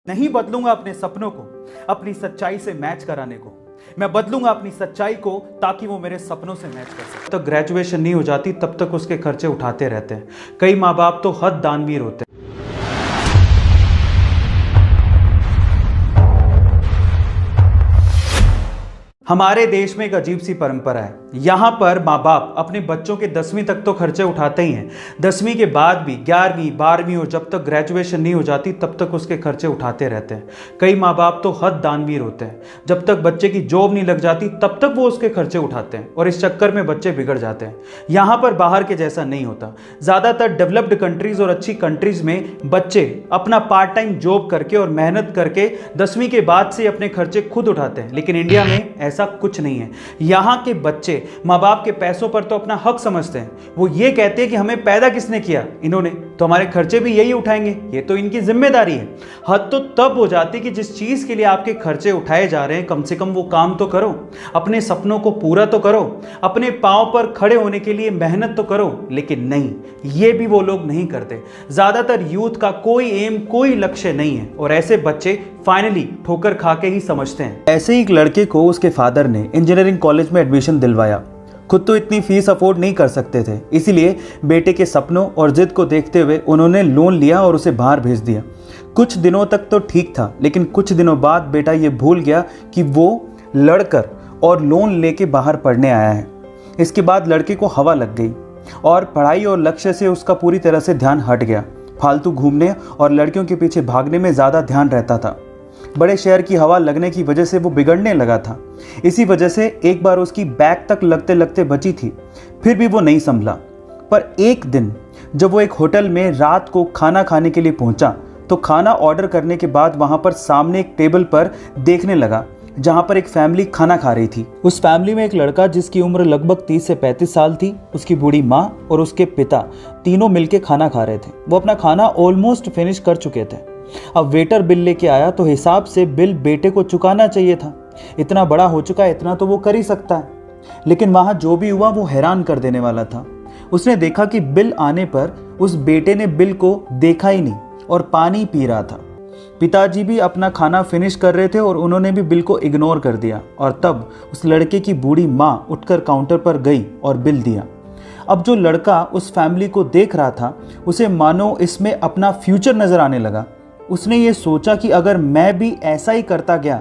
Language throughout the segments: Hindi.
नहीं बदलूंगा अपने सपनों को अपनी सच्चाई से मैच कराने को। मैं बदलूंगा अपनी सच्चाई को ताकि वो मेरे सपनों से मैच कर सके। तब ग्रेजुएशन नहीं हो जाती तब तक उसके खर्चे उठाते रहते हैं। कई माँ बाप तो हद दानवीर होते हैं। हमारे देश में एक अजीब सी परंपरा है। यहाँ पर माँ बाप अपने बच्चों के 10वीं तक तो खर्चे उठाते ही हैं, 10वीं के बाद भी 11वीं 12वीं और जब तक ग्रेजुएशन नहीं हो जाती तब तक उसके खर्चे उठाते रहते हैं। कई माँ बाप तो हद दानवीर होते हैं, जब तक बच्चे की जॉब नहीं लग जाती तब तक वो उसके खर्चे उठाते हैं और इस चक्कर में बच्चे बिगड़ जाते हैं। यहाँ पर बाहर के जैसा नहीं होता। ज़्यादातर डेवलप्ड कंट्रीज और अच्छी कंट्रीज में बच्चे अपना पार्ट टाइम जॉब करके और मेहनत करके 10वीं के बाद से अपने खर्चे खुद उठाते हैं, लेकिन इंडिया में ऐसा कुछ नहीं है। यहाँ के बच्चे माँ बाप के पैसों पर तो अपना हक समझते हैं। वो ये कहते हैं कि हमें पैदा किसने किया, इन्होंने, तो हमारे खर्चे भी यही उठाएंगे, ये तो इनकी जिम्मेदारी है। हद तो तब हो जाती कि जिस चीज के लिए आपके खर्चे उठाए जा रहे हैं कम से कम वो काम तो करो, अपने सपनों को पूरा तो करो, अपने पांव पर खड़े होने के लिए मेहनत तो करो। लेकिन नहीं, ये भी वो लोग नहीं करते। ज्यादातर यूथ का कोई एम, कोई लक्ष्य नहीं है और ऐसे बच्चे फाइनली ठोकर खा के ही समझते हैं। ऐसे ही एक लड़के को उसके फादर ने इंजीनियरिंग कॉलेज में एडमिशन दिलवाया। खुद तो इतनी फीस अफोर्ड नहीं कर सकते थे, इसीलिए बेटे के सपनों और जिद को देखते हुए उन्होंने लोन लिया और उसे बाहर भेज दिया। कुछ दिनों तक तो ठीक था, लेकिन कुछ दिनों बाद बेटा ये भूल गया कि वो लड़कर और लोन लेके बाहर पढ़ने आया है। इसके बाद लड़के को हवा लग गई और पढ़ाई और लक्ष्य से उसका पूरी तरह से ध्यान हट गया। फालतू घूमने और लड़कियों के पीछे भागने में ज़्यादा ध्यान रहता था। बड़े शहर की हवा लगने की वजह से वो बिगड़ने लगा था। इसी वजह से एक बार उसकी बैग तक लगते लगते बची थी, फिर भी वो नहीं संभला। पर एक दिन जब वो एक होटल में रात को खाना खाने के लिए पहुंचा तो खाना ऑर्डर करने के बाद वहां पर सामने एक टेबल पर देखने लगा जहां पर एक फैमिली खाना खा रही थी। उस फैमिली में एक लड़का जिसकी उम्र लगभग 30 से 35 साल थी, उसकी बूढ़ी माँ और उसके पिता तीनों मिलकर खाना खा रहे थे। वो अपना खाना ऑलमोस्ट फिनिश कर चुके थे। अब वेटर बिल लेके आया तो हिसाब से बिल बेटे को चुकाना चाहिए था। इतना बड़ा हो चुका है, इतना तो वो कर ही सकता है। लेकिन वहां जो भी हुआ वो हैरान कर देने वाला था। उसने देखा कि बिल आने पर उस बेटे ने बिल को देखा ही नहीं और पानी पी रहा था। पिताजी भी अपना खाना फिनिश कर रहे थे और उन्होंने भी बिल को इग्नोर कर दिया। और तब उस लड़के की बूढ़ी माँ उठकर काउंटर पर गई और बिल दिया। अब जो लड़का उस फैमिली को देख रहा था उसे मानो इसमें अपना फ्यूचर नजर आने लगा। उसने ये सोचा कि अगर मैं भी ऐसा ही करता गया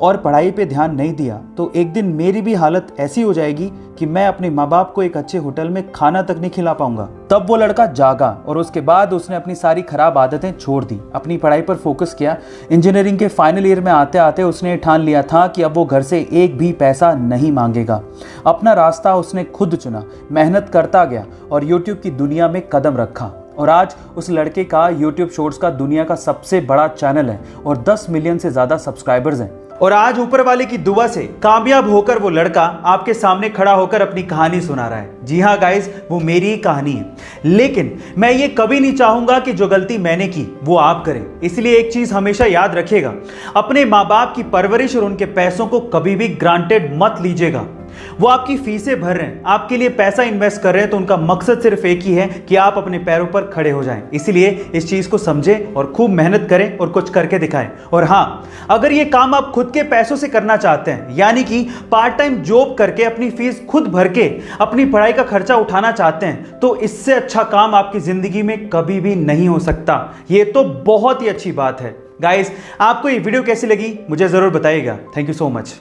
और पढ़ाई पे ध्यान नहीं दिया तो एक दिन मेरी भी हालत ऐसी हो जाएगी कि मैं अपने माँ बाप को एक अच्छे होटल में खाना तक नहीं खिला पाऊंगा। तब वो लड़का जागा और उसके बाद उसने अपनी सारी खराब आदतें छोड़ दी, अपनी पढ़ाई पर फोकस किया। इंजीनियरिंग के फाइनल ईयर में आते आते उसने ठान लिया था कि अब वो घर से एक भी पैसा नहीं मांगेगा। अपना रास्ता उसने खुद चुना, मेहनत करता गया और यूट्यूब की दुनिया में कदम रखा। और आज उस लड़के का यूट्यूब शॉर्ट्स का दुनिया का सबसे बड़ा चैनल है और 10 मिलियन से ज्यादा सब्सक्राइबर्स हैं। और आज ऊपर वाले की दुआ से कामयाब होकर वो लड़का आपके सामने खड़ा होकर अपनी कहानी सुना रहा है। जी हाँ गाइस, वो मेरी ही कहानी है। लेकिन मैं ये कभी नहीं चाहूंगा कि जो गलती मैंने की वो आप करें। इसलिए एक चीज हमेशा याद रखिएगा, अपने माँ बाप की परवरिश और उनके पैसों को कभी भी ग्रांटेड मत लीजिएगा। वो आपकी फीसें भर रहे हैं, आपके लिए पैसा इन्वेस्ट कर रहे हैं, तो उनका मकसद सिर्फ एक ही है कि आप अपने पैरों पर खड़े हो जाएं। इसलिए इस चीज को समझें और खूब मेहनत करें और कुछ करके दिखाएं। और हाँ, अगर ये काम आप खुद के पैसों से करना चाहते हैं, यानी कि पार्ट टाइम जॉब करके अपनी फीस खुद भर के अपनी पढ़ाई का खर्चा उठाना चाहते हैं, तो इससे अच्छा काम आपकी जिंदगी में कभी भी नहीं हो सकता। ये तो बहुत ही अच्छी बात है। गाइस, आपको ये वीडियो कैसी लगी मुझे जरूर बताइएगा। Thank you so much.